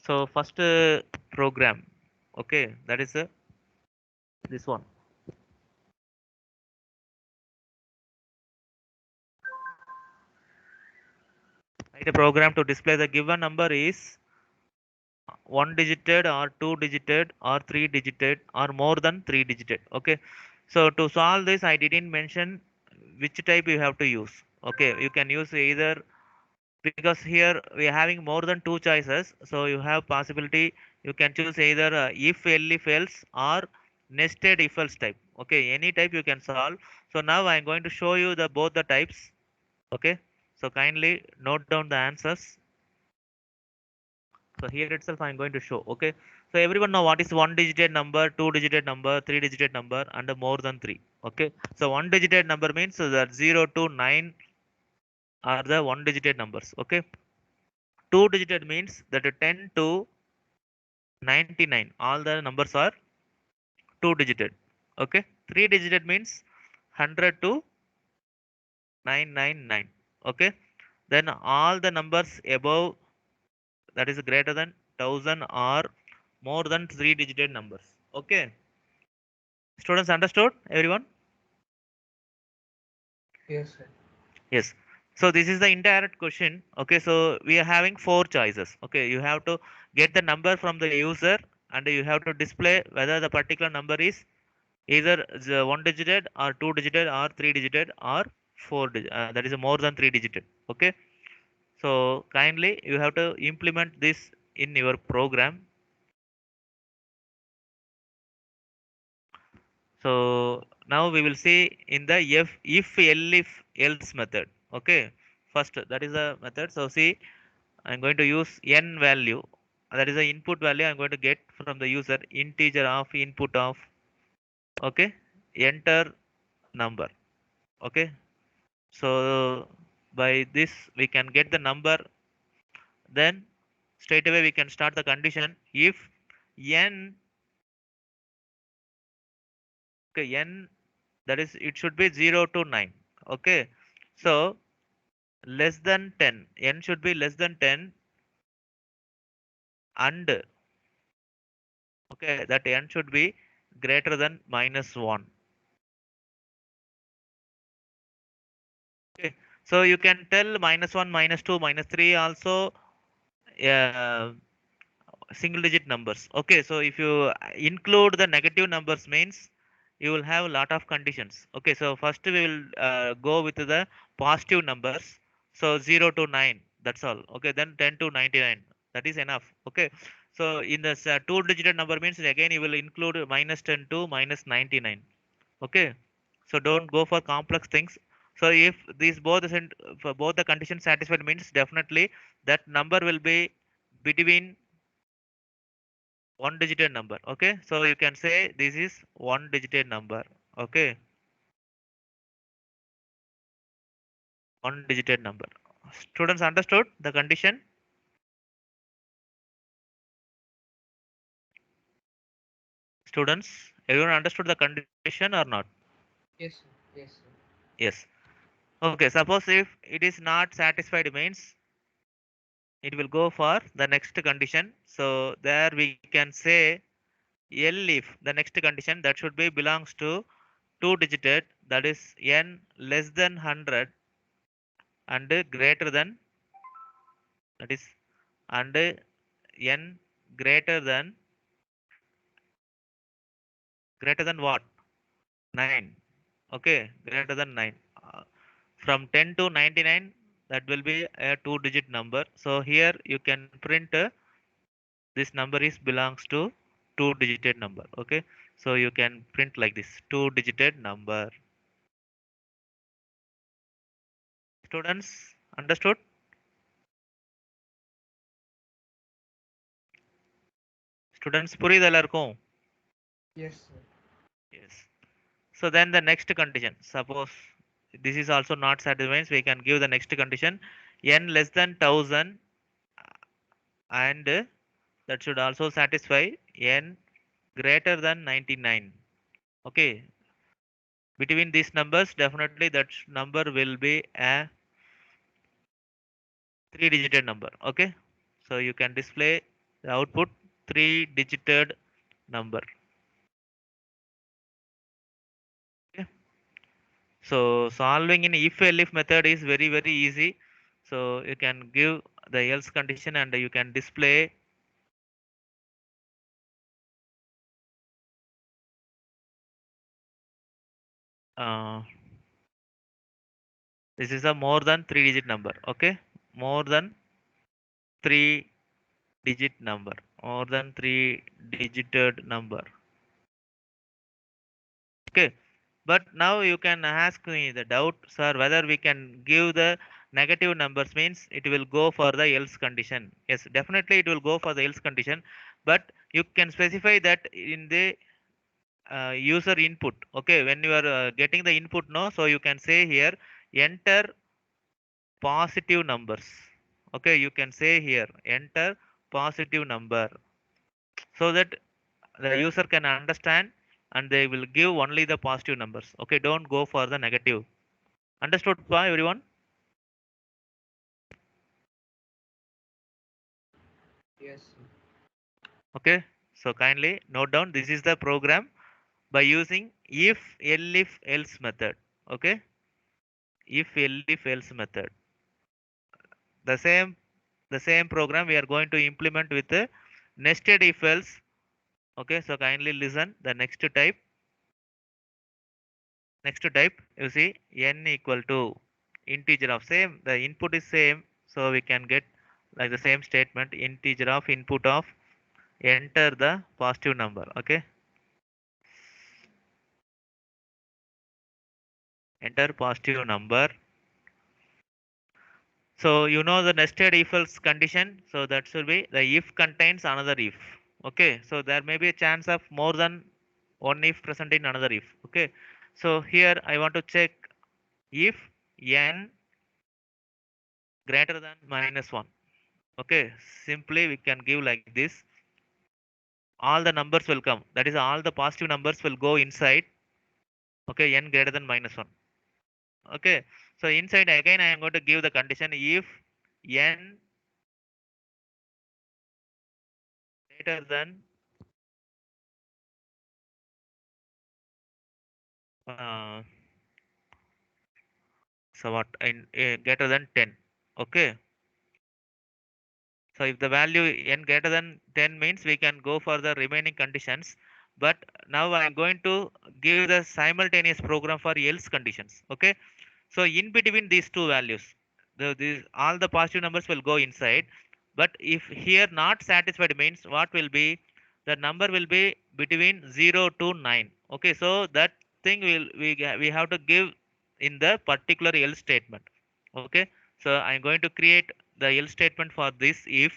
So first program, okay, that is this one. Write a program to display the given number is one digited or two digited or three digited or more than three digited. Okay, so to solve this I didn't mention which type you have to use. Okay, you can use either, because here we are having more than two choices, so you have possibility you can choose either if elif else or nested if else type. Okay, any type you can solve. So now I am going to show you the both the types. Okay, so kindly note down the answers. So here itself I am going to show. Okay, so everyone know what is one digit number, two digit number, three digit number, and more than three. Okay, so one digit number means that 0 to 9 are the one digit numbers. Okay, two digit means that 10 to 99 all the numbers are two digited. Okay, three digit means 100 to 999. Okay, then all the numbers above, that is greater than 1000, are more than three digit numbers. Okay, students, understood everyone? Yes, sir. Yes. So this is the indirect question. Okay, so we are having four choices. Okay, you have to get the number from the user and you have to display whether the particular number is either the one digited or two digited or three digited or that is more than three digited. Okay, so kindly you have to implement this in your program. So now we will see in the if elif else method. Okay, first that is the method. So see, I'm going to use n value, that is the input value I'm going to get from the user, integer of input of. Okay, enter number. Okay, so by this we can get the number. Then straight away we can start the condition. If n, okay, n, that is it should be 0 to 9. Okay, so less than 10, n should be less than 10, and okay, that n should be greater than -1. Okay, so you can tell -1, -2, -3 also uh, single digit numbers. Okay, so if you include the negative numbers means you will have a lot of conditions. Okay, so first we will go with the positive numbers. So 0 to 9, that's all. Okay, then 10 to 99, that is enough. Okay, so in this two digit number means again you will include -10 to -99. Okay, so don't go for complex things. So if these both for both the conditions satisfied means definitely that number will be between one digit number. Okay, so you can say this is one digit number. Okay, one digit number. Students, understood the condition? Students, everyone understood the condition or not? Yes, sir. Yes, sir. Yes. Okay, suppose if it is not satisfied means it will go for the next condition. So there we can say L if the next condition that should be belongs to two digited, that is n less than 100 and greater than, that is, and n greater than, greater than what? 9. Okay, greater than 9. From 10 to 99, that will be a two digit number. So here you can print this number is belongs to two digit number. Okay, so you can print like this, two digit number. Students, understood? Students, புரியுதா எல்லாருக்கும்? Yes, sir. Yes. So then the next condition, suppose this is also not satisfied, we can give the next condition, n less than 1000, and that should also satisfy n greater than 99. Okay, between these numbers definitely that number will be a three digit number. Okay, so you can display the output 3-digit number. Okay. So solving in if elif method is very easy. So you can give the else condition and you can display uh, this is a more than 3-digit number. Okay, more than 3-digit number, more than 3-digit number. Okay, but now you can ask me the doubt, sir, whether we can give the negative numbers means it will go for the else condition. Yes, definitely it will go for the else condition, but you can specify that in the user input. Okay, when you are getting the input, no, so you can say here enter positive numbers. Okay, you can say here enter positive number, so that the user can understand and they will give only the positive numbers. Okay, don't go for the negative. Understood by everyone? Yes, sir. Okay, so kindly note down, this is the program by using if elif else method. Okay, if elif else method, the same program we are going to implement with the nested if else. Okay, so kindly listen the next type you see n equal to integer of same, the input is same, so we can get like the same statement, integer of input of enter the positive number. Okay, enter positive number. So you know the nested if else condition, so that should be the if contains another if. Okay, so there may be a chance of more than one if present in another if. Okay, so here I want to check if n greater than -1. Okay, simply we can give like this, all the numbers will come, that is all the positive numbers will go inside. Okay, n greater than -1. Okay, so inside again I am going to give the condition if n greater than uh, so what in greater than 10. Okay, so if the value n greater than 10 means we can go for the remaining conditions, but now I am going to give the simultaneous program for else conditions. Okay, so in between these two values, all the positive numbers will go inside. But if here not satisfied means what will be? The number will be between 0 to 9. Okay, so that thing we have to give in the particular else statement. Okay, so I'm going to create the else statement for this if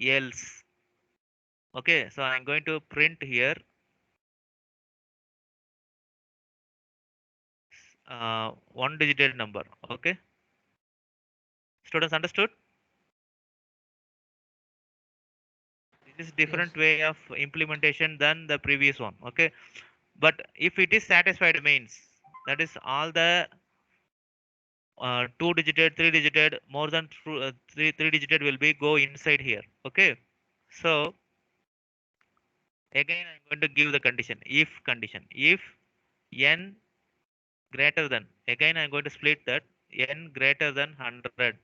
else. Okay, so I'm going to print here one digit number. Okay, students understood? This is Yes, different way of implementation than the previous one. Okay, but if it is satisfied means that is all the two digited, three digited, more than three digited will be go inside here. Okay, so again I'm going to give the condition, if condition, if n greater than, again I'm going to split that, n greater than 100.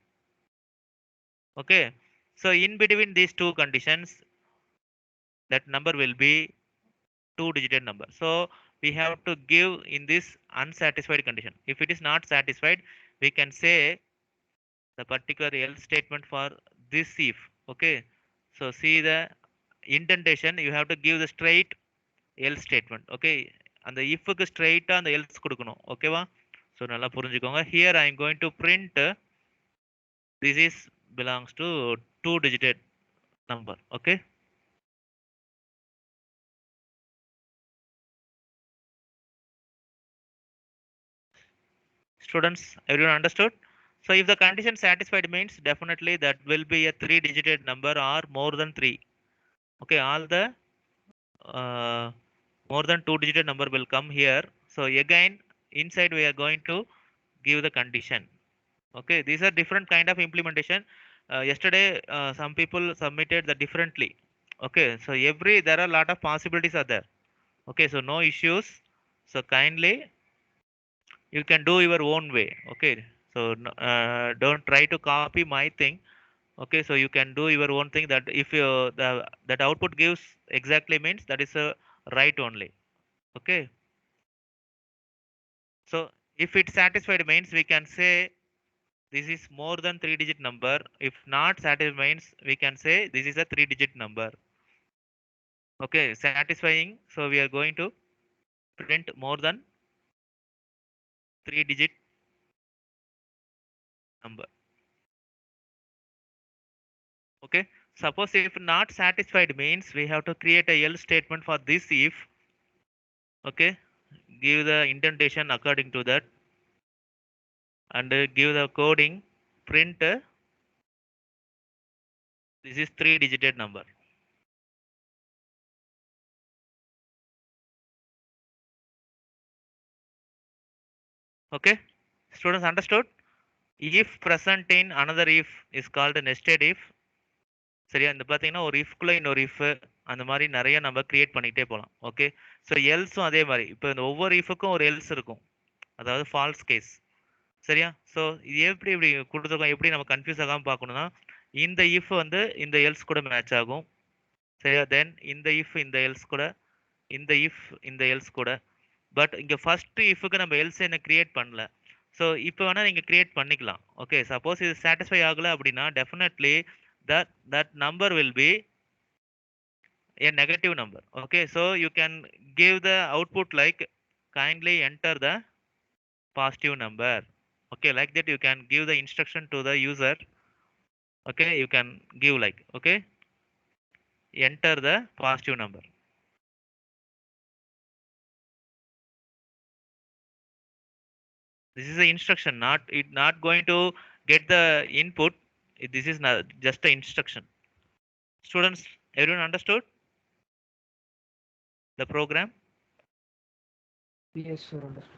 Okay, so in between these two conditions that number will be two-digit number. So we have to give in this unsatisfied condition. If it is not satisfied, we can say the particular else statement for this if. Okay, so see the indentation, you have to give the straight else statement. Okay, அந்த ifக்கு ஸ்ட்ரைட்டா அந்த else கொடுக்கணும். ஓகேவா? So நல்லா புரிஞ்சுக்கோங்க. Here I am going to print this is belongs to two-digit number. Okay. Students, everyone understood? So if the condition satisfied means definitely that will be a three-digit number or more than three. Okay, all the uh, more than two-digit number will come here. So again, inside we are going to give the condition. Okay, these are different kind of implementation. Yesterday, some people submitted the differently. Okay, so there are a lot of possibilities are there. Okay, so no issues. So kindly you can do your own way. Okay, so don't try to copy my thing. Okay, so you can do your own thing, that if you that output gives exactly means that is a right only. Okay, so if it's satisfied means we can say this is more than 3-digit number. If not satisfied means we can say this is a 3-digit number. Okay, satisfying, so we are going to print more than 3-digit number. Okay, suppose if not satisfied means we have to create a else statement for this if. Okay, give the indentation according to that, and give the coding print this is 3-digit number. Okay, students understood? If present in another if is called a nested if. சரியா, இந்த பார்த்தீங்கன்னா ஒரு இஃப்குள்ள இன்னொரு if அந்த மாதிரி நிறைய நம்ம create பண்ணிட்டே போகலாம். ஓகே, ஸோ எல்ஸும் அதே மாதிரி இப்போ இந்த ஒவ்வொரு இஃபுக்கும் ஒரு எல்ஸ் இருக்கும், அதாவது ஃபால்ஸ் கேஸ். சரியா, ஸோ இது எப்படி இப்படி கொடுத்துருக்கோம், எப்படி நம்ம கன்ஃபியூஸ் ஆகாமல் பார்க்கணும்னா இந்த இஃப் வந்து இந்த எல்ஸ் கூட மேட்ச் ஆகும். சரியா, தென் இந்த இஃப் இந்த எல்ஸ் கூட, இந்த இஃப் இந்த எல்ஸ் கூட. பட் இங்கே ஃபர்ஸ்ட் இஃப்க்கு நம்ம எல்ஸ் என்ன கிரியேட் பண்ணல. ஸோ இப்போ வேணால் நீங்கள் கிரியேட் பண்ணிக்கலாம். ஓகே, சப்போஸ் இது சாட்டிஸ்ஃபை ஆகலை அப்படின்னா definitely that number will be a negative number. Okay, so you can give the output like kindly enter the positive number. Okay, like that you can give the instruction to the user. Okay, you can give like, okay, enter the positive number. This is the instruction, not going to get the input. This is not just the instruction. Students, everyone understood the program? Yes, sir. Understood.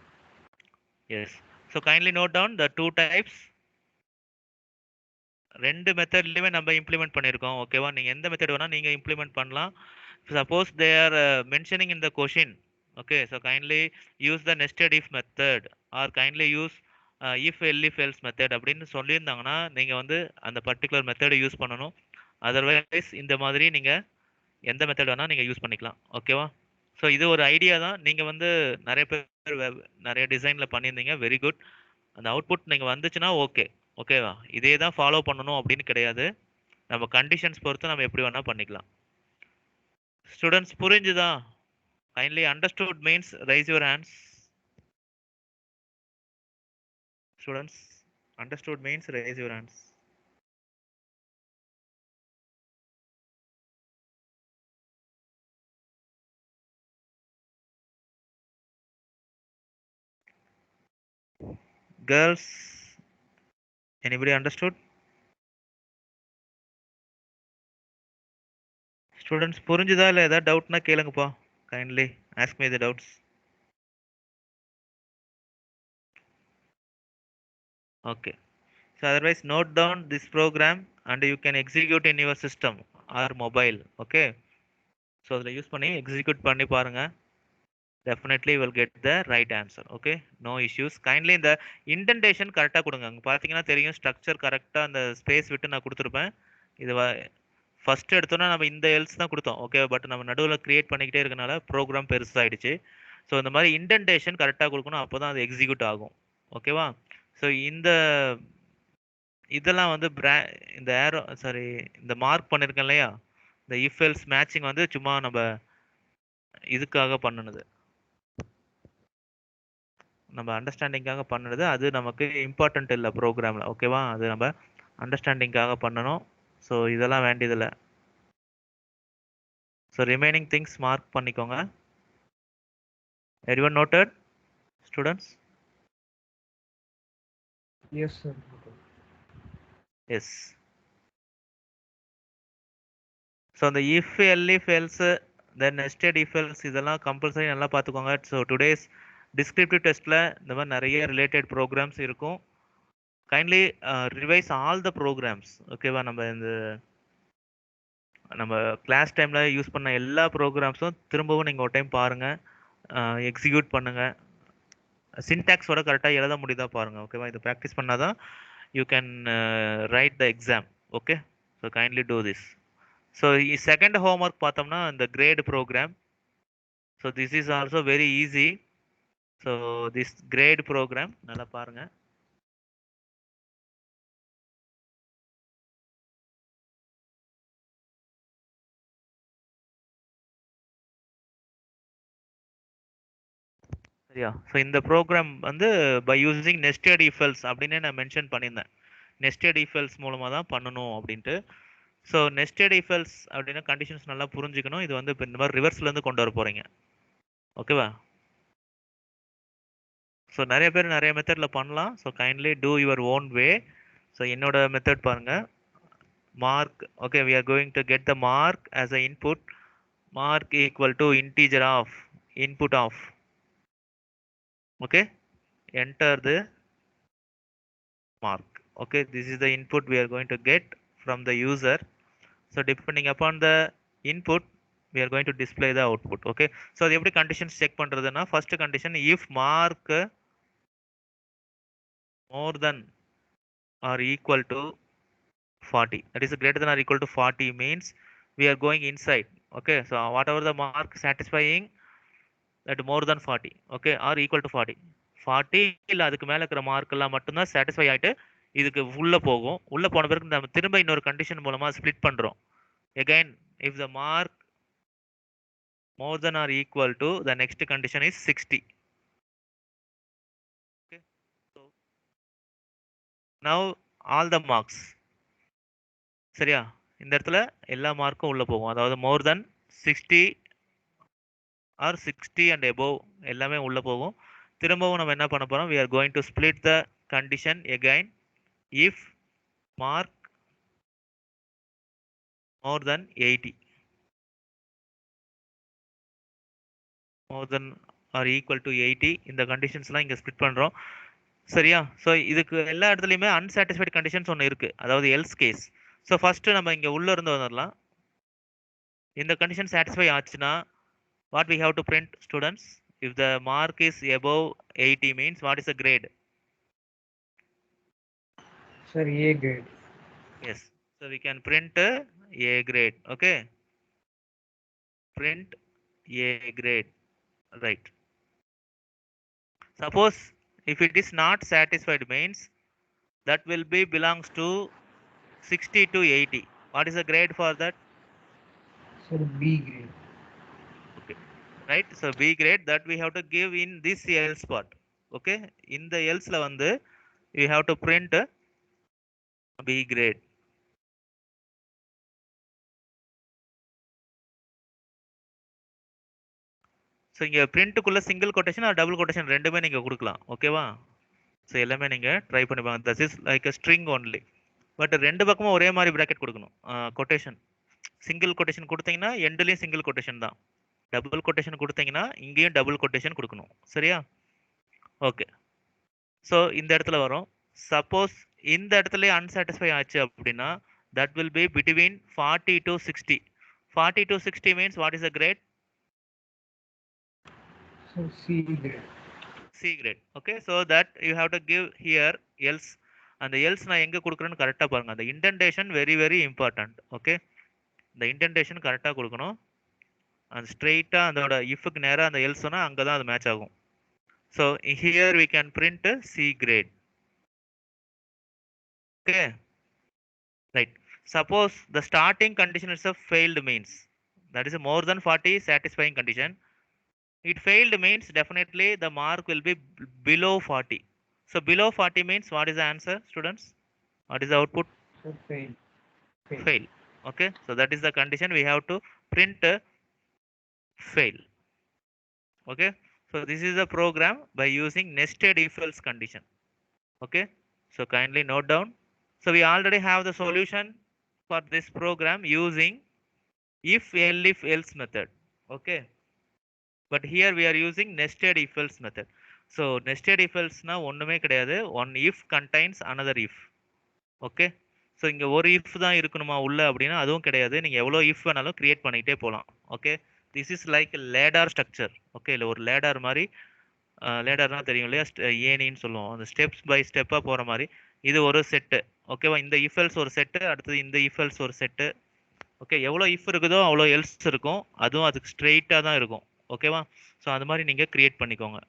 Yes, so kindly note down the two types. ரெண்டு மெத்தட்லயுமே நம்ம implement பண்ணியிருக்கோம். ஓகேவா, நீங்க எந்த method வேணா நீங்க implement பண்ணலாம். Suppose they are mentioning in the question. Okay, so kindly use the nested if method R kindly use if if else method அப்படின்னு சொல்லியிருந்தாங்கன்னா நீங்க வந்து அந்த பர்டிகுலர் மெத்தடை யூஸ் பண்ணணும். அதர்வைஸ் இந்த மாதிரி நீங்க எந்த மெத்தட் வேணா நீங்க யூஸ் பண்ணிக்கலாம். ஓகேவா, ஸோ இது ஒரு ஐடியா தான். நீங்க வந்து நிறைய பேர் நிறைய டிசைன்ல பண்ணியிருந்தீங்க, வெரி குட். அந்த அவுட்புட் நீங்க வந்துச்சுன்னா ஓகே. ஓகேவா, இதே தான் ஃபாலோ பண்ணணும் அப்படின்னு கிடையாது. நம்ம கண்டிஷன்ஸ் பொறுத்து நம்ம எப்படி வேணா பண்ணிக்கலாம். ஸ்டூடெண்ட்ஸ் புரிஞ்சுதா? Kindly understood means raise your hands. Students, understood means raise your hands. Girls, anybody understood? Students புரிஞ்சுதா இல்லை ஏதாவது டவுட்னா கேளுங்கப்பா. Kindly ask me the doubts. Okay, so otherwise note down this program and you can execute in your system or mobile. Okay, so அதில் use பண்ணி execute பண்ணி பாருங்க. Definitely you will get the right answer. Okay, no issues. Kindly இந்த indentation கரெக்டாக கொடுங்க. அங்கே பார்த்தீங்கன்னா தெரியும் ஸ்ட்ரக்சர் கரெக்டாக அந்த ஸ்பேஸ் விட்டு நான் கொடுத்துருப்பேன். இது ஃபர்ஸ்ட் எடுத்தோன்னா நம்ம இந்த எல்ஸ் தான் கொடுத்தோம். ஓகே, பட் நம்ம நடுவில் கிரியேட் பண்ணிக்கிட்டே இருக்கனால ப்ரோக்ராம் பெருசாகிடுச்சு. ஸோ இந்த மாதிரி இன்டென்டேஷன் கரெக்டாக கொடுக்கணும், அப்போ தான் அது எக்ஸிக்யூட் ஆகும். ஓகேவா, ஸோ இதெல்லாம் வந்து இந்த ஏரோ சாரி இந்த மார்க் பண்ணியிருக்கேன் இல்லையா, இந்த இஃப் எல்ஸ் மேட்சிங் வந்து சும்மா நம்ம இதுக்காக பண்ணுனது, நம்ம அண்டர்ஸ்டாண்டிங்காக பண்ணுனது. அது நமக்கு இம்பார்ட்டன்ட் இல்லை ப்ரோக்ராமில். ஓகேவா, அது நம்ம அண்டர்ஸ்டாண்டிங்காக பண்ணணும். ஸோ இதெல்லாம் வேண்டியதில்லை. ஸோ ரிமைனிங் திங்ஸ் மார்க் பண்ணிக்கோங்க. Everyone noted, students? Yes, sir. Yes. So அந்த if else then nested if else இதெல்லாம் கம்பல்சரி நல்லா பார்த்துக்கோங்க. ஸோ டுடேஸ் டிஸ்கிரிப்டிவ் டெஸ்ட்டில் இந்த மாதிரி நிறைய ரிலேட்டட் ப்ரோக்ராம்ஸ் இருக்கும். Kindly revise all the programs. ஓகேவா, நம்ம இந்த நம்ம கிளாஸ் டைம்ல யூஸ் பண்ண எல்லா ப்ரோக்ராம்ஸும் திரும்பவும் நீங்க ஒரு டைம் பாருங்க, எக்ஸிக்யூட் பண்ணுங்க. சின்டாக்ஸோட கரெக்டா எழுத முடியுதா பாருங்க. ஓகேவா? இது பிராக்டிஸ் பண்ணாதான் you can write the exam. Okay? So kindly do this. So second homework பார்த்தோம்னா இந்த grade program. So this is also very easy. So this grade program நல்லா பாருங்க. சரியா? ஸோ இந்த ப்ரோக்ராம் வந்து by using nested if else அப்படின்னு நான் mention பண்ணியிருந்தேன். நெஸ்டட் இஃப் எல்ஸ் மூலமா தான் பண்ணணும் அப்படின்ட்டு. ஸோ நெஸ்டட் இஃப் எல்ஸ் அப்படின்னா கண்டிஷன்ஸ் நல்லா புரிஞ்சுக்கணும். இது வந்து இப்போ இந்த மாதிரி ரிவர்ஸ்ல இருந்து கொண்டு வர போறீங்க. ஓகேவா? ஸோ நிறைய பேர் நிறைய மெத்தட்ல பண்ணலாம். So kindly two your own way. So என்னோட மெத்தட் பாருங்க. Mark, okay, we are going to get the mark as a input. Mark equal to integer of input of. Okay, enter the mark. Okay, this is the input we are going to get from the user. So depending upon the input, we are going to display the output. Okay, so அது எப்படி conditions check பண்றதுன்னா, first condition if mark more than or equal to 40, that is greater than or equal to 40 means we are going inside. Okay, so whatever the mark satisfying that more than 40, okay, or equal to 40, 40 இல்ல அதுக்கு மேல இருக்கிற mark எல்லாம் மட்டும்தான் satisfy ஆயிட்டு இதுக்கு உள்ள போகும். உள்ள போன பிறகு நம்ம திரும்ப இன்னொரு கண்டிஷன் மூலமா ஸ்ப்ளிட் பண்றோம். again if the mark more than or equal to, the next condition is 60. Okay, so now all the marks, சரியா? இந்த இடத்துல எல்லா மார்க்கும் உள்ள போகும். அதாவது more than 60 or 60 and above எல்லாமே உள்ள போகும். திரும்பவும் நம்ம என்ன பண்ண போறோம்? we are going to split the condition again if mark more than 80, more than or equal to 80, இந்த கண்டிஷன்ஸ்லாம் இங்க ஸ்ப்ளிட் பண்றோம். சரியா? ஸோ இதுக்கு எல்லா இடத்துலையுமே அன்சாட்டிஸ்ஃபைட் கண்டிஷன்ஸ் ஒன்று இருக்கு, அதாவது எல்ஸ் கேஸ். ஸோ ஃபர்ஸ்ட் நம்ம இங்க உள்ள இருந்து வந்துடலாம். இந்த கண்டிஷன் சாட்டிஸ்ஃபை ஆச்சுன்னா what we have to print, students? If the mark is above 80 means what is the grade? Sir, A grade. Yes, so we can print A grade. Okay, print A grade, right? Suppose if it is not satisfied means that will be belongs to 60 to 80. What is the grade for that? Sir, B grade. Okay, right? So B grade that we have to give in this else part. Okay, in the else la வந்து we have to print B grade. So இங்கே பிரிண்ட்டுக்குள்ள single quotation or double quotation ரெண்டுமே நீங்கள் கொடுக்கலாம். ஓகேவா? So எல்லாமே நீங்கள் try பண்ணி பாருங்க. That is like a string only. But ரெண்டு பக்கமும் ஒரே மாதிரி ப்ராக்கெட் கொடுக்கணும். கொட்டேஷன் சிங்கிள் கொட்டேஷன் கொடுத்தீங்கன்னா எண்ட்லேயும் சிங்கிள் கொட்டேஷன் தான். டபுள் கொட்டேஷன் கொடுத்தீங்கன்னா இங்கேயும் டபுள் கொட்டேஷன் கொடுக்கணும். சரியா? ஓகே, ஸோ இந்த இடத்துல வரும். சப்போஸ் இந்த இடத்துல அன்சாட்டிஸ்ஃபை ஆச்சு அப்படின்னா that will be between 40 to 60. 40 to 60 means what is the grade? Sir, C grade. C grade. Okay, so that you have to give here else. அந்த else நான் எங்க கொடுக்குறேன்னு கரெக்டா பாருங்க. அந்த indentation very very important. Okay, இந்த indentation கரெக்டா கொடுக்கணும். அந்த ஸ்ட்ரெயிட்டா அதோட ifக்கு நேரா அந்த else சொன்னா அங்கதான் அது மேட்ச் ஆகும். So here we can print C grade. Okay, right. Suppose the starting condition is a failed means, that is a more than 40 satisfying condition. It failed means definitely the mark will be below 40. So below 40 means what is the answer, students? What is the output? Sir, fail. Fail. Okay, so that is the condition we have to print fail. Okay, so this is the program by using nested if else condition. Okay, so kindly note down. So we already have the solution for this program using if else method. Okay, but here we are using nested if else method. So nested if else na ஒண்ணுமே கிடையாது, one if contains another if. Okay, so இங்க ஒரு if தான் இருக்கணுமா உள்ள அப்படின்னா அதுவும் கிடையாது. நீங்க எவ்வளவு இஃப் வேணாலும் கிரியேட் பண்ணிட்டே போலாம். Okay. This is like ladder structure. Okay. இல்ல ஒரு லேடர் மாதிரி லேடர்னா தெரியும் இல்லையா? ஏணின்னு சொல்லுவோம். அந்த ஸ்டெப்ஸ் பை ஸ்டெப்பா போற மாதிரி. இது ஒரு செட்டு. ஓகேவா? இந்த இஃப் எல்ஸ் ஒரு செட்டு, அடுத்தது இந்த இஃப் எல்ஸ் ஒரு செட்டு. ஓகே. எவ்வளோ இஃப் இருக்குதோ அவ்வளோ எல்ஸ் இருக்கும். அதுவும் அதுக்கு ஸ்ட்ரெயிட்டா தான் இருக்கும். ஓகேவா? ஸோ அந்த மாதிரி நீங்க கிரியேட் பண்ணிக்கோங்க.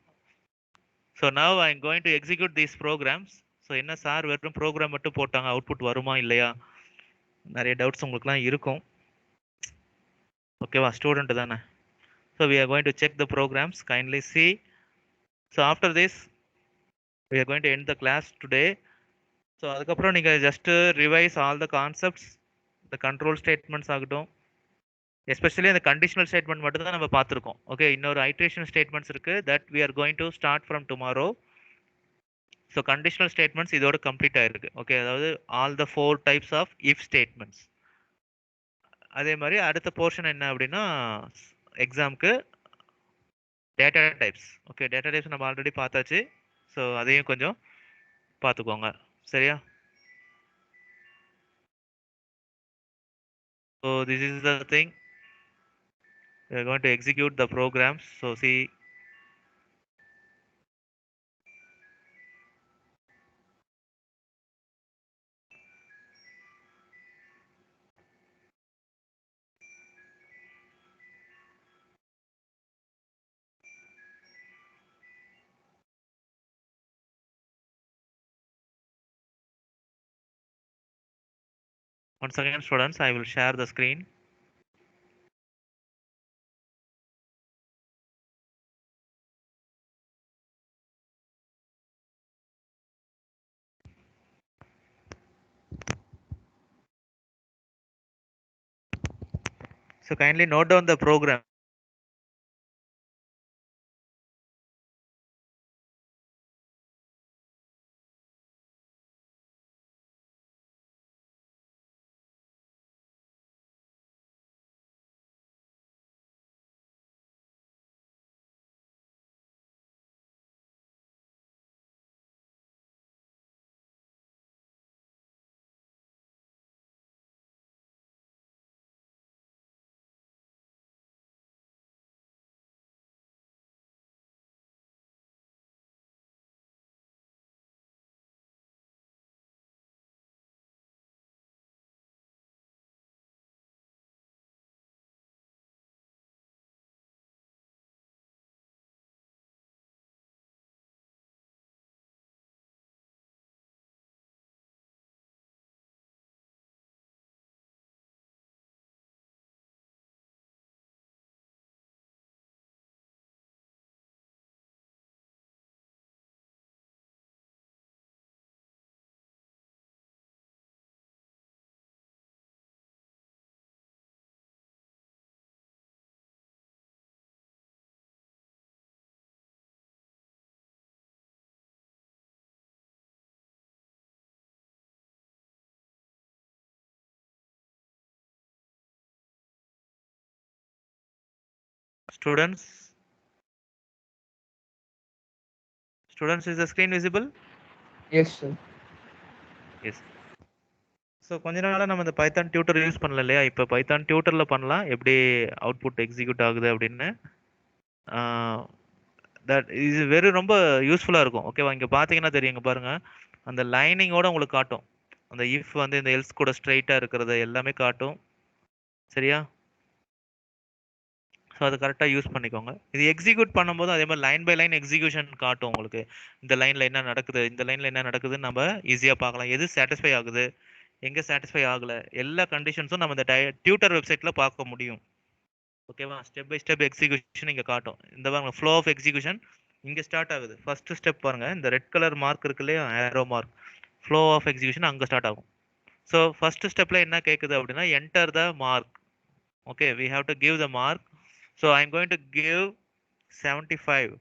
So now I am going to execute these programs. So என்ன சார் வெறும் ப்ரோக்ராம் மட்டும் போட்டாங்க, அவுட்புட் வருமா இல்லையா? நிறைய டவுட்ஸ் உங்களுக்குலாம் இருக்கும். ஓகேவா? ஸ்டூடெண்ட் தானே. So we are going to check the programs. Kindly see. So after this we are going to end the class today. So அதுக்கப்புறம் நீங்கள் just revise all the concepts, இந்த கண்ட்ரோல் ஸ்டேட்மெண்ட்ஸ் ஆகட்டும், especially அந்த conditional statement மட்டும் தான் நம்ம பார்த்துருக்கோம். Okay. இன்னொரு ஐட்ரேஷன் ஸ்டேட்மெண்ட்ஸ் இருக்கு that we are going to start from tomorrow. So conditional statements இதோட கம்ப்ளீட் ஆயிருக்கு. ஓகே. அதாவது all the 4 types of if statements. அதே மாதிரி அடுத்த போர்ஷன் என்ன அப்படின்னா எக்ஸாம்க்கு data types. Okay. Data types நம்ம ஆல்ரெடி பார்த்தாச்சு. ஸோ அதையும் கொஞ்சம் பார்த்துக்கோங்க. சரியா? So this is the thing. We are going to execute the programs. So see. Once again, students, I will share the screen. So kindly note down the program. Students, students, is the screen visible? Yes, sir. Yes. So கொஞ்ச நாளாக நம்ம இந்த Python tutor use பண்ணல இல்லையா? இப்போ Python டியூட்டரில் பண்ணலாம் எப்படி output execute ஆகுது அப்படின்னு. தட் இது வெறும் ரொம்ப யூஸ்ஃபுல்லாக இருக்கும். ஓகேவா? இங்கே பார்த்தீங்கன்னா தெரியும். இங்கே பாருங்கள், அந்த லைனிங்கோட உங்களுக்கு காட்டும். அந்த இஃப் வந்து இந்த எல்ஸ் கூட ஸ்ட்ரைட்டாக இருக்கிறது எல்லாமே காட்டும். சரியா? ஸோ அது கரெக்டாக யூஸ் பண்ணிக்கோங்க. இது எக்ஸிக்யூட் பண்ணும்போது அதே மாதிரி லைன் பை லைன் எக்ஸிக்யூஷன் காட்டும் உங்களுக்கு. இந்த லைனில் என்ன நடக்குது, இந்த லைனில் என்ன நடக்குதுன்னு நம்ம ஈஸியாக பார்க்கலாம். எது சாட்டிஸ்ஃபை ஆகுது, எங்கே சாட்டிஸ்ஃபை ஆகலை, எல்லா கண்டிஷன்ஸும் நம்ம இந்த டியூட்டர் வெப்சைட்டில் பார்க்க முடியும். ஓகேவா? ஸ்டெப் பை ஸ்டெப் எக்ஸிக்யூஷன் இங்கே காட்டும். இந்த பாருங்க, ஃப்ளோ ஆஃப் எக்ஸிக்யூஷன் இங்கே ஸ்டார்ட் ஆகுது. ஃபர்ஸ்ட் ஸ்டெப் பாருங்க, இந்த ரெட் கலர் மார்க் இருக்கு இல்லையா, arrow mark, flow of execution அங்கே ஸ்டார்ட் ஆகும். ஸோ ஃபர்ஸ்ட் ஸ்டெப்பில் என்ன கேட்குது அப்படின்னா enter the mark. Okay, we have to give the mark. So I am going to give 75.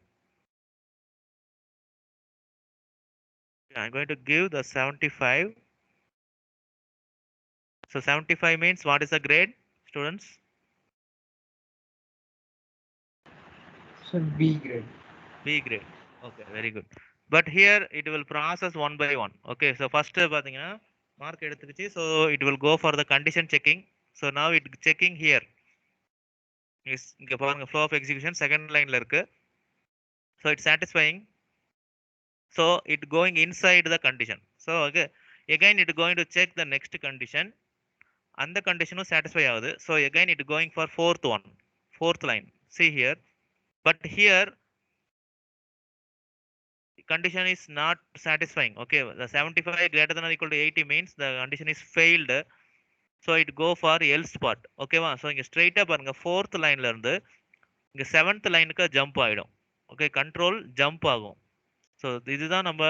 I'm going to give the 75. So 75 means what is the grade, students? Sir, B grade. B grade. Okay, very good. But here it will process one by one. Okay, so first பாத்தீங்கன்னா mark எடுத்துக்கிச்சு. So it will go for the condition checking. So now it checking here. இங்க பாருங்க flow of execution second lineல இருக்கு. So it's satisfying. So it going inside the condition. So okay, again it going to check the next condition. And the condition is satisfy ஆகுது. So again it going for fourth line. See here. But here condition is not satisfying. Okay, the 75 greater than or equal to 80 means the condition is failed. So it go for else part. Okay வா? So இங்க straight ஆ பாருங்க fourth lineல இருந்து இங்க 7th லைனுக்கு jump ஆயிடும். Okay, control jump ஆகும். So இதுதான் நம்ம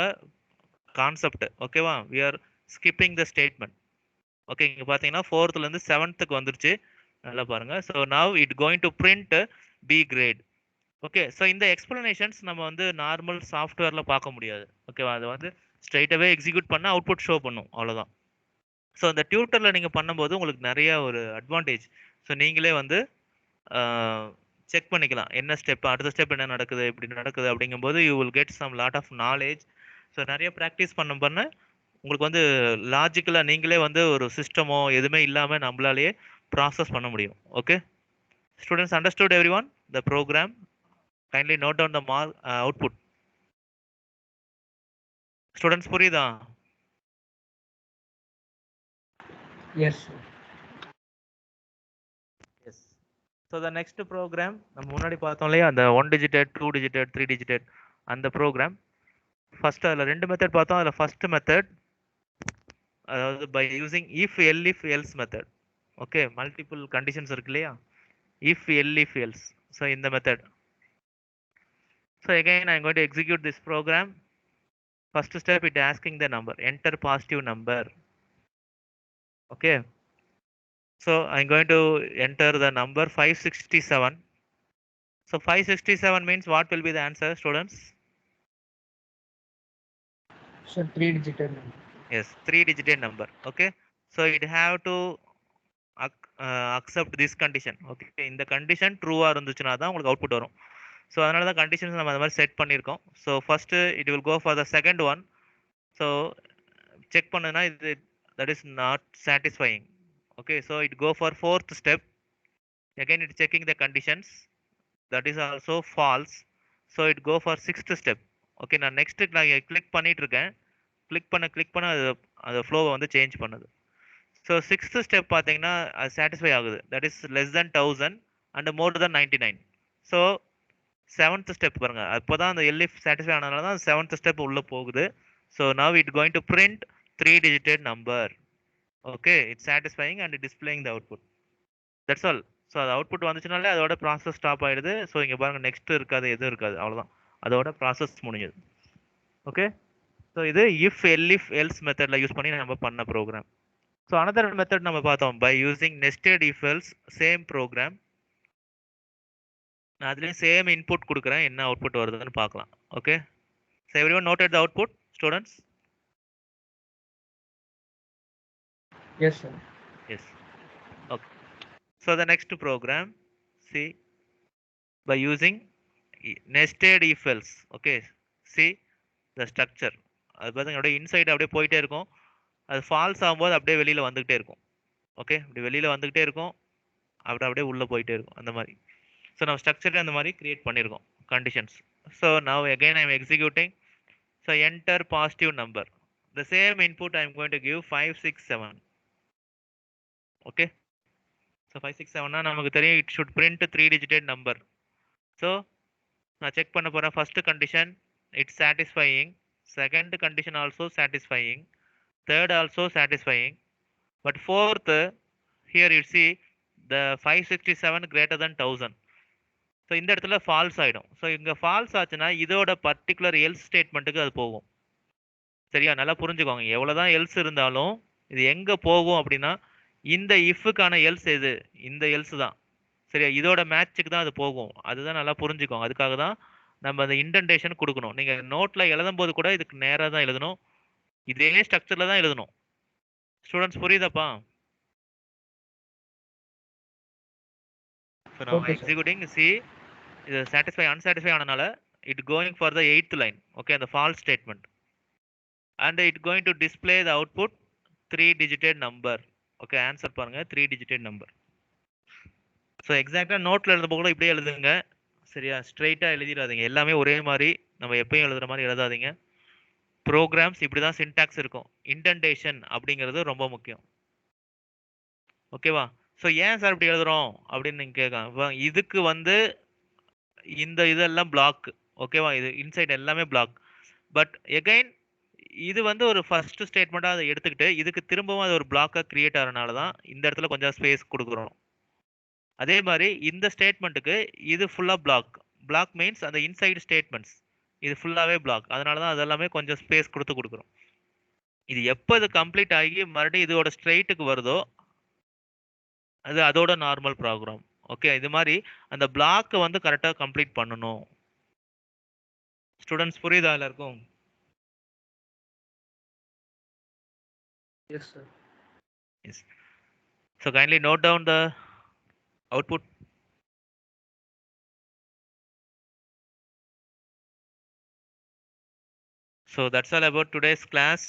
கான்செப்ட். ஓகேவா? we are skipping the statement. Okay, இங்க பாத்தீங்கன்னா 4th ல இருந்து 7th வந்துருச்சு. நல்லா பாருங்க. So now it going to print B grade. Okay, so இந்த எக்ஸ்பிளனேஷன்ஸ் நம்ம வந்து நார்மல் சாஃப்ட்வேர்ல பார்க்க முடியாது. ஓகேவா? அது வந்து ஸ்ட்ரைட்டாவே எக்ஸிக்யூட் பண்ண அவுட்புட் ஷோ பண்ணும், அவ்வளவுதான். ஸோ இந்த டியூட்டர்ல நீங்க பண்ணும்போது உங்களுக்கு நிறைய ஒரு அட்வான்டேஜ். ஸோ நீங்களே வந்து செக் பண்ணிக்கலாம் என்ன ஸ்டெப், அடுத்த ஸ்டெப் என்ன நடக்குது, இப்படி நடக்குது அப்படிங்கும்போது you will get some lot of knowledge. So நிறைய ப்ராக்டிஸ் பண்ண உங்களுக்கு வந்து லாஜிக்கலா நீங்களே வந்து ஒரு சிஸ்டமோ எதுவுமே இல்லாம நம்மளாலேயே ப்ராசஸ் பண்ண முடியும். Okay students, understood every one the program? Kindly note down the output. Students புரியுதா? Yes, sir. Yes. So the next program நம்ம முன்னாடி பார்த்தோம் இல்லையா, அந்த 1 டிஜிட்டட் 2 டிஜிட்டட் 3 டிஜிட்டட் அந்த ப்ரோக்ராம். ஃபர்ஸ்ட் அதில் 2 மெத்தட் பார்த்தோம். அதில் ஃபர்ஸ்ட் மெத்தட் அதாவது by using if else method. Okay, multiple conditions இருக்கு இல்லையா, இஃப் எல்ஸ். ஸோ இந்த method. So again I am going to execute this program. First step it asking the number, enter positive number. Okay, so I'm going to enter the number 567. So 567 means what will be the answer, students? So 3-digit number. Yes, 3-digit number. Okay, so it have to accept this condition. Okay, இந்த condition true ஆ இருந்துச்சுனா தான் உங்களுக்கு output வரும். So அதனால தான் conditions நம்ம அந்த மாதிரி செட் பண்ணியிருக்கோம். So first it will go for the second one. So check பண்ணுனா இது that is not satisfying. Okay, so it go for fourth step. Again it checking the conditions, that is also false. So it go for sixth step. Okay, நான் next நான் click பண்ணிட்டு இருக்கேன். Click பண்ண அது ஃப்ளோவை வந்து change பண்ணுது. So sixth step பார்த்தீங்கன்னா அது சாட்டிஸ்ஃபை ஆகுது, that is less than 1000 and more then 99. So seventh step பாருங்க, அப்போதான் அந்த எல்இஃப் சாட்டிஸ்ஃபை ஆனதுனால தான் செவன்த் ஸ்டெப் உள்ள போகுது. So now it going to print 3-digit number. Okay, it's satisfying and displaying the output. That's all. So அது output வந்துச்சுனாலே அதோட process stop ஆயிடுது. ஸோ இங்கே பாருங்க நெக்ஸ்ட் இருக்காது, எதுவும் இருக்காது, அவ்வளோதான், அதோட ப்ராசஸ் முடிஞ்சது. ஓகே, ஸோ இது இஃப் எல்ஸ் மெத்தடில் யூஸ் பண்ணி நம்ம பண்ண ப்ரோக்ராம். ஸோ அனதர் மெத்தட் நம்ம பார்த்தோம் by using nested if else, same program. நான் அதுலேயும் சேம் இன்புட் கொடுக்குறேன், என்ன அவுட்புட் வருதுன்னு பார்க்கலாம். Okay, so every one noted the output, students? Yes, sir. Yes. Okay. So the next program, see, by using nested if else. Okay, see the structure. அது பார்த்தீங்கன்னா அப்படியே inside அப்படியே போயிட்டே இருக்கும். அது ஃபால்ஸ் ஆகும்போது அப்படியே வெளியில வந்துகிட்டே இருக்கும். ஓகே, இப்படி வெளியில வந்துகிட்டே இருக்கும், அப்படியே உள்ள போயிட்டே இருக்கும், அந்த மாதிரி. ஸோ நம்ம ஸ்ட்ரக்சர் அந்த மாதிரி கிரியேட் பண்ணியிருக்கோம் conditions. So now again I am executing. So enter positive number. The same input I am going to give 567. Okay, so 567னா நமக்கு தெரியும் it should print 3-digit number. So நான் செக் பண்ண போகிறேன். First condition it's satisfying, second condition also satisfying, third also satisfying, but fourth here it see the 567 greater than 1000. So இந்த இடத்துல falls ஆகிடும். So இங்கே ஃபால்ஸ் ஆச்சுன்னா இதோட பர்டிகுலர் எல்ஸ் ஸ்டேட்மெண்ட்டுக்கு அது போகும். சரியா, நல்லா புரிஞ்சுக்கோங்க. எவ்வளோதான் எல்ஸ் இருந்தாலும் இது எங்கே போகும் அப்படின்னா இந்த இஃப்க்கான எல்ஸ் எது, இந்த எல்ஸ் தான். சரியா, இதோட மேட்சுக்கு தான் அது போகும். அதுதான் நல்லா புரிஞ்சுக்கோங்க. அதுக்காக தான் நம்ம அந்த இன்டென்டேஷன் கொடுக்கணும். நீங்கள் நோட்டில் எழுதும் போது கூட இதுக்கு நேராக தான் எழுதணும், இதே ஸ்ட்ரக்சரில் தான் எழுதணும். ஸ்டூடெண்ட்ஸ் புரியுதாப்பா? ஸோ நான் Okay, sir. எக்ஸிக்யூட்டிங் சி இது சாட்டிஸ்ஃபை அன்சாட்டிஸ்ஃபை ஆனனால it going for the 8th line. Okay, அந்த false statement, and it going to display the output 3-digit number. Okay, answer பாருங்க 3-digit number. ஸோ எக்ஸாக்டா நோட்ல எழுதும்போது கூட இப்படியே எழுதுங்க. சரியா? ஸ்ட்ரைட்டா எழுதிடாதீங்க. எல்லாமே ஒரே மாதிரி நம்ம எப்பயும் எழுதுற மாதிரி எழுதாதீங்க. ப்ரோக்ராம்ஸ் இப்படிதான் சின்டாக்ஸ் இருக்கும். இன்டென்டேஷன் அப்படிங்கிறது ரொம்ப முக்கியம். ஓகேவா? ஸோ ஏன் சார் இப்படி எழுதுறோம் அப்படின்னு நீங்க கேட்கலாம். இதுக்கு வந்து இந்த இதெல்லாம் பிளாக். ஓகேவா? இது இன்சைட் எல்லாமே பிளாக். பட் எகைன் இது வந்து ஒரு ஃபர்ஸ்ட் ஸ்டேட்மெண்ட்டா அதை எடுத்துக்கிட்டு இதுக்கு திரும்பவும் அது ஒரு பிளாக்கா கிரியேட் ஆகிறனால தான் இந்த இடத்துல கொஞ்சம் ஸ்பேஸ் கொடுக்குறோம். அதே மாதிரி இந்த ஸ்டேட்மெண்ட்டுக்கு இது ஃபுல்லா பிளாக். பிளாக் மீன்ஸ் அந்த இன்சைடு ஸ்டேட்மெண்ட்ஸ் இது ஃபுல்லாவே பிளாக். அதனால தான் அதெல்லாமே கொஞ்சம் ஸ்பேஸ் கொடுத்து கொடுக்குறோம். இது எப்போ இது கம்ப்ளீட் ஆகி மறுபடியும் இதோட ஸ்ட்ரைட்டுக்கு வருதோ அது அதோட நார்மல் ப்ரோக்ராம். ஓகே, இது மாதிரி அந்த பிளாக் வந்து கரெக்டா கம்ப்ளீட் பண்ணணும். ஸ்டூடெண்ட்ஸ் புரியுதா எல்லாருக்கும்? Yes, sir. Yes. So kindly note down the output. So that's all about today's class.